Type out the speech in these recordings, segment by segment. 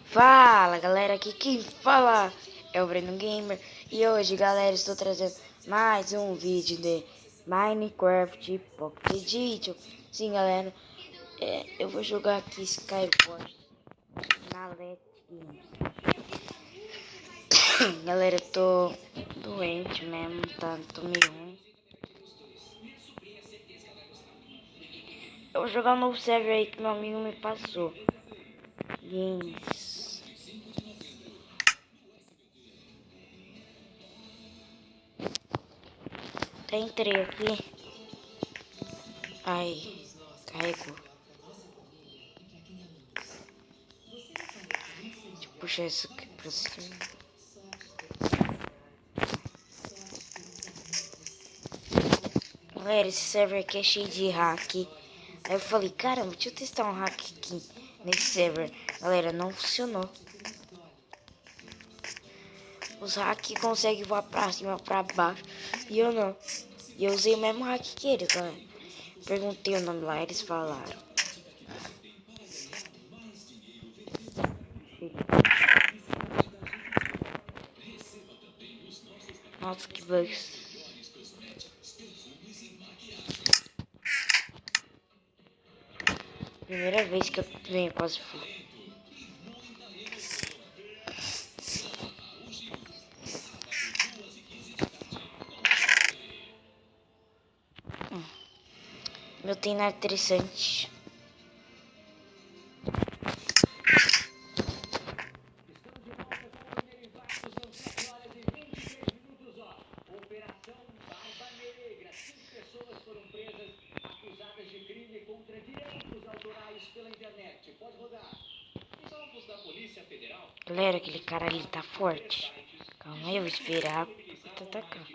Fala galera, aqui quem fala é o Breno Gamer. E hoje galera, estou trazendo mais um vídeo de Minecraft Pocket Edition. Sim galera, eu vou jogar aqui Skywars na Let Games. Galera, eu tô doente mesmo, tá? Tô meio ruim. Eu vou jogar um novo server aí que meu amigo me passou. Games. Até entrei aqui. Ai, carregou. Deixa eu puxar isso aqui pra cima. Galera, esse server aqui é cheio de hack. Aí eu falei, caramba, deixa eu testar um hack aqui nesse server. Galera, não funcionou. Os hacks conseguem voar pra cima, pra baixo. E eu não. E eu usei o mesmo hack que eles, galera. Perguntei o nome lá, eles falaram. Nossa, que bugs. Primeira vez que eu venho quase fui. Meu tem nada interessante. Galera, aquele cara ali tá forte. Calma aí, eu vou esperar pra atacar.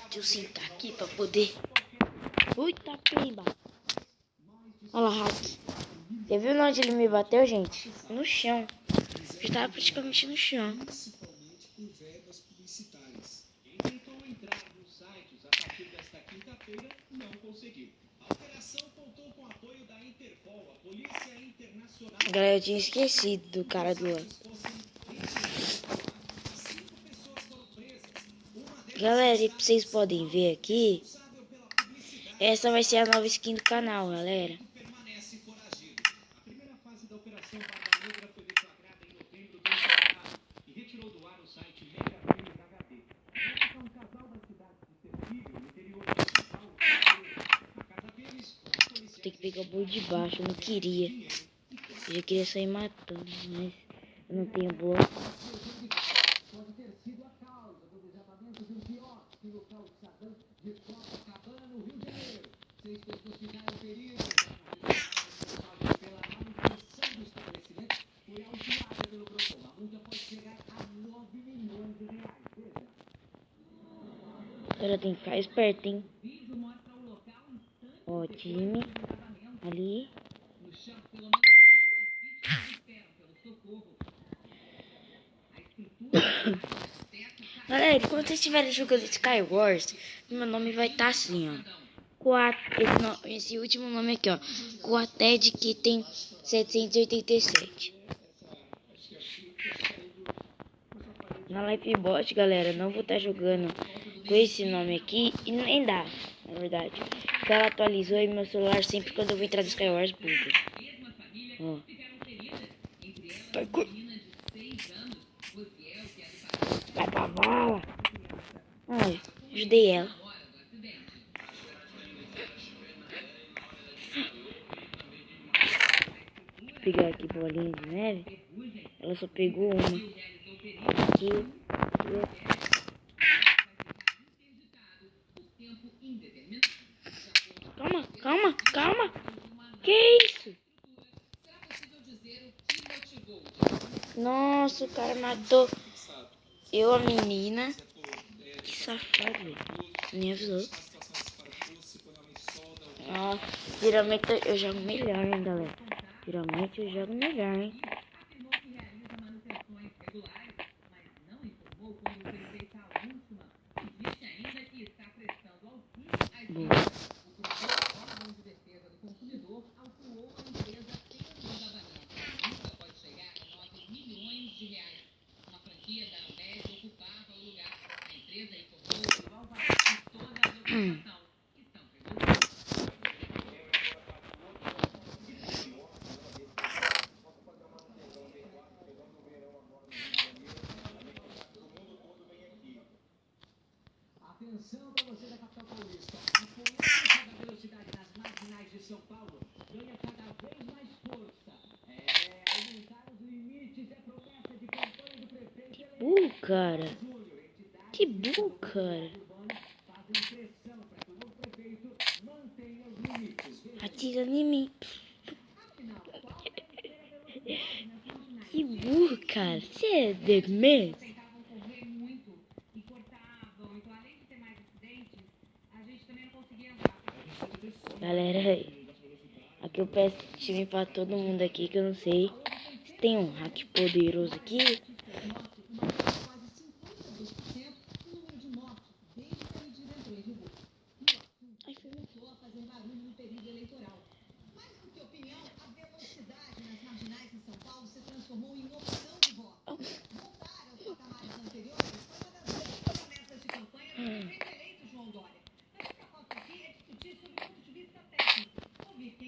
Deixa eu sentar aqui pra poder... Eita, pimba! Olha lá, hack. Você viu onde ele me bateu, gente? No chão. Eu estava praticamente no chão. Galera, eu tinha esquecido do cara do ano. Galera, e vocês podem ver aqui. Essa vai ser a nova skin do canal, galera. Tem que pegar o bolo de baixo, eu não queria. Eu já queria sair matando, mas eu não tenho bloco. Agora tem que ficar esperto, hein? Ó, time. Ali. Galera, enquanto vocês estiverem jogando Skywars, meu nome vai estar assim, ó. Esse último nome aqui, ó. Coated, que tem 787. Na Livebot, galera, não vou estar jogando com esse nome aqui. E nem dá, na verdade. Porque ela atualizou e meu celular sempre quando eu vou entrar no Skywars buga. Ó. Vai pra vala. Ai, ajudei ela. Vou pegar aqui bolinha de neve. Ela só pegou uma. Aqui. Calma, calma, calma. Que isso? Nossa, o cara matou eu, a menina. Que safado, velho. Nem avisou. Nossa, geralmente eu jogo melhor, hein, galera. Geralmente eu jogo melhor, hein. Boa. burro, cara. Que burro, cara. Atira em mim. Que burro, cara. Você é demente. Galera, aqui eu peço time pra todo mundo aqui, que eu não sei se tem um hack poderoso aqui.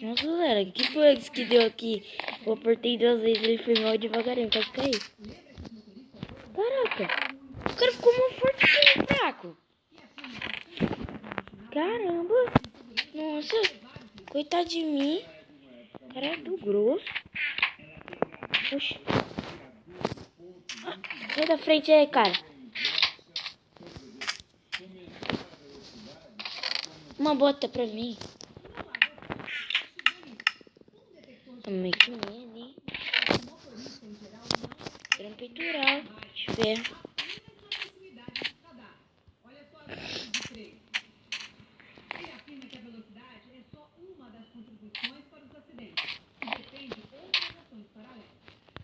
Nossa, galera, que bugs que deu aqui? Eu apertei 2 vezes, ele foi mal devagarinho, quase caiu. Caraca, o cara ficou mais forte que um fraco. Caramba, nossa, coitado de mim. Cara é do grosso. Oxi. Sai da frente aí, cara. Uma bota pra mim. Também que medo, Grão peitoral de ferro.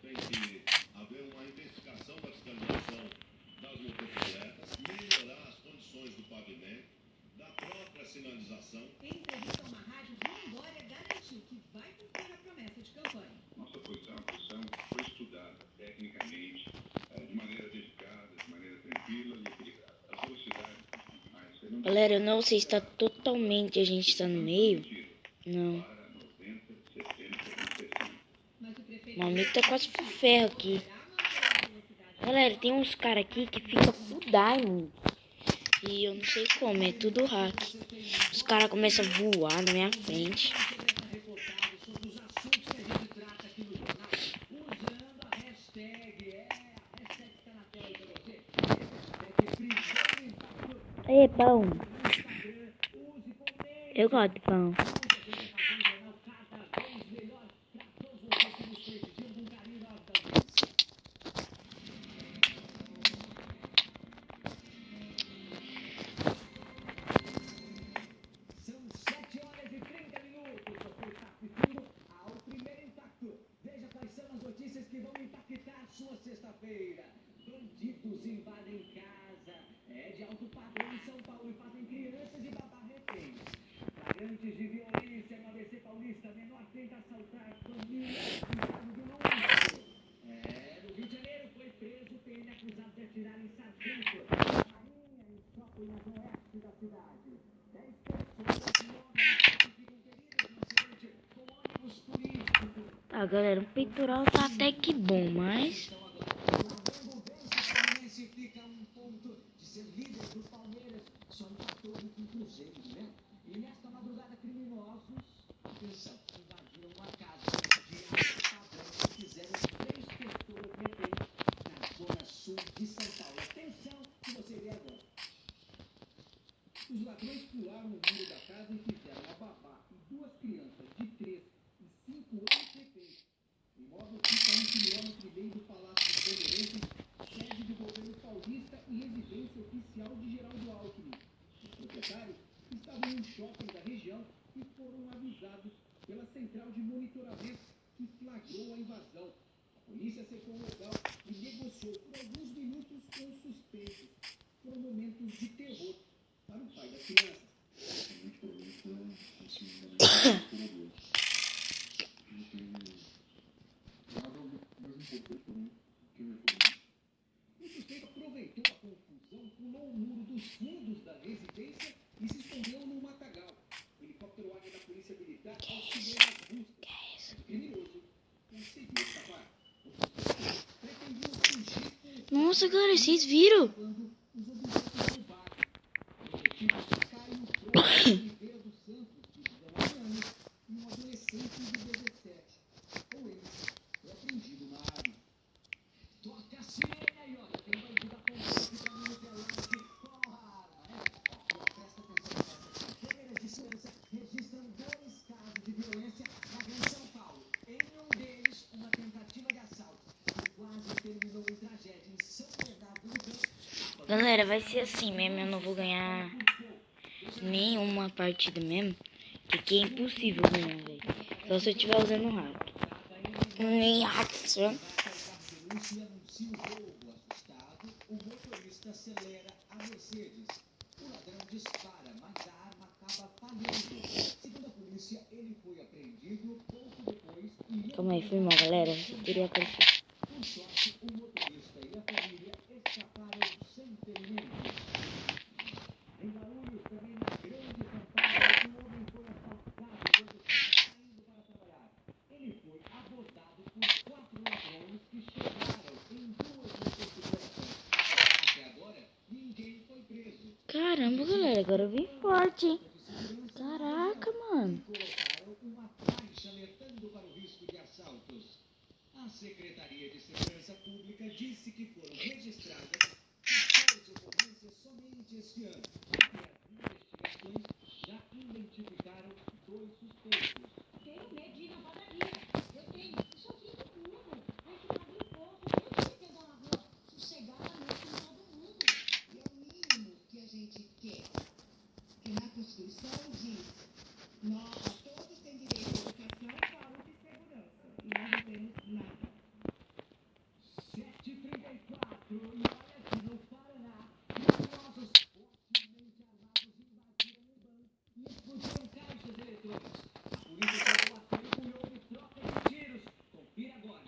Tem que haver uma intensificação da fiscalização das motocicletas, melhorar as condições do pavimento, da própria sinalização. Em entrevista a uma rádio, Rui Dória garantiu que vai cumprir a promessa de campanha. Nossa posição foi estudada tecnicamente, de maneira dedicada, de maneira tranquila e equilibrada. As velocidades, galera, eu não sei se está totalmente, a gente está no meio. Não. O meu amigo tá quase pro ferro aqui. Galera, tem uns caras aqui que fica full diamond. E eu não sei como, é tudo hack. Os caras começam a voar na minha frente. Ei, pão. Eu gosto de pão. Sexta-feira, bandidos invadem casa, de alto padrão em São Paulo e fazem crianças de babá reféns. Flagrantes de violência no ABC Paulista, menor tenta assaltar família em carro de luxo. No Rio de Janeiro foi preso PM acusado de atirar em sargento. Rainha em shopping na zona oeste da cidade. 10 pessoas morrem e ficam feridas no acidente com ônibus turístico. Ah, galera, o peitoral tá até que bom, mas... Fica um ponto de ser líder do Palmeiras, só empatou com o Cruzeiro, né? E nesta madrugada, criminosos, atenção, invadiram uma casa de alto padrão e fizeram 3 pessoas reféns na zona sul de São Paulo. Atenção que você vê agora. Os ladrões pularam no muro da casa e fizeram a babá e 2 crianças de 3 e 5 anos reféns. O imóvel fica a 1,5 km do Palácio dos Bandeirantes, sede do governo paulista e residência oficial de Geraldo Alckmin. Os proprietários estavam em um shopping da região e foram avisados pela central de monitoramento que flagrou a invasão. A polícia cercou o local e negociou por alguns minutos com os suspeitos. Foram momentos de terror para o pai das crianças. O suspeito aproveitou a confusão, pulou o muro dos fundos da residência e se escondeu no matagal. O helicóptero Águia da Polícia Militar auxiliou nas buscas. O criminoso conseguiu escapar. O suspeito pretendia fugir com Nossa, galera, vocês viram? quando os objetos roubados. O detetive Caio Frois Oliveira dos Santos, de 19 anos, e um adolescente de 17. Com eles, foi apreendido na área. Toca a sirene aí, ó. Galera, vai ser assim mesmo. Eu não vou ganhar nenhuma partida mesmo. Que aqui é impossível ganhar, velho. Só se eu estiver usando um hack. Nem hack, só. Lúcio anuncia o jogo. Assustado, o motorista acelera a Mercedes. O ladrão dispara, mas a arma acaba falhando. Segundo a polícia, ele foi apreendido pouco depois e... Calma aí, foi mal, galera. Eu queria aparecer. Por sorte, o motorista e a família escaparam sem ferimentos. Em Guarulhos, também na Grande São Paulo, um homem foi assaltado quando estava saindo para trabalhar. Ele foi abordado por 4 ladrões que chegaram em 2 motocicletas. Até agora, ninguém foi preso. Caramba, galera, agora eu vim forte, hein? Caraca, mano. Colocaram uma faixa alertando para o risco de assaltos. A Secretaria de Segurança Pública disse que foram registradas 14 ocorrências somente este ano. E as investigações já identificaram 2 suspeitos. Tenho medinho na padaria. Eu tenho. Isso aqui é tudo. Tem que pagar imposto. Eu tenho que andar na rua sossegadamente com todo mundo. E é o mínimo que a gente quer. Porque na Constituição diz, nós todos têm direito à educação, saúde e segurança. E nós não temos nada. 7h34, e olha que no Paraná, criminosos fortemente armados invadiram um banco e explodiram caixas eletrônicos. A polícia chegou a tempo e houve troca de tiros. Confira agora.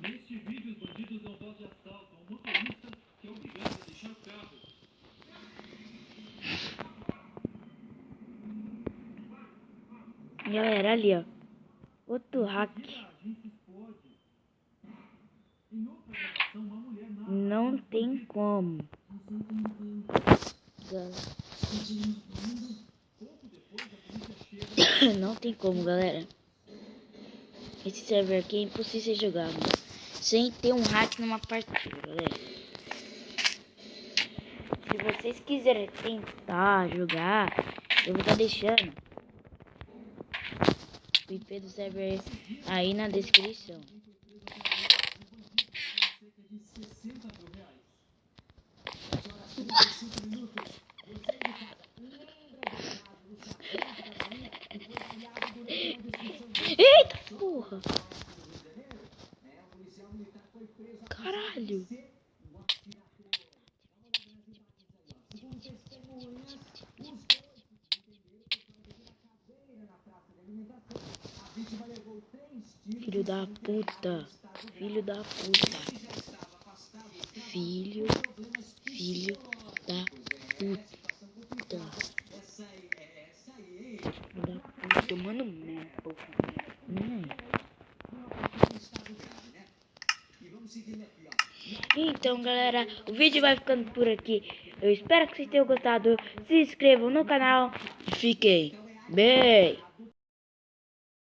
Neste vídeo, os bandidos dão voz de assalto a um motorista que é obrigado a deixar o carro. Galera, ali, ó. Outro hack. A agência explode. Em outra gravação, uma mulher narra Não tem como. pouco depois a polícia chega. Não tem como, galera. Esse server aqui é impossível ser jogado sem ter um hack numa partida, galera. Se vocês quiserem tentar jogar, eu vou estar deixando o IP do server aí na descrição. Cerca de 60 mil reais. 8h35. Você de casa, lembra do caso do sargento da Bahia que foi criado durante uma discussão de... Eita porra! no Rio de Janeiro? O policial militar foi preso Caralho! de ser um atirador. Dá uma olhada nas imagens aí, ó. Segundo testemunhas, os dois se entenderam por causa de uma cadeira na praça de alimentação. A vítima levou 3 tiros. Filho da puta! Filho da puta! Filho da puta! Filho da puta, mano, mesmo. Então, galera, o vídeo vai ficando por aqui. Eu espero que vocês tenham gostado. Se inscrevam no canal e fiquem bem.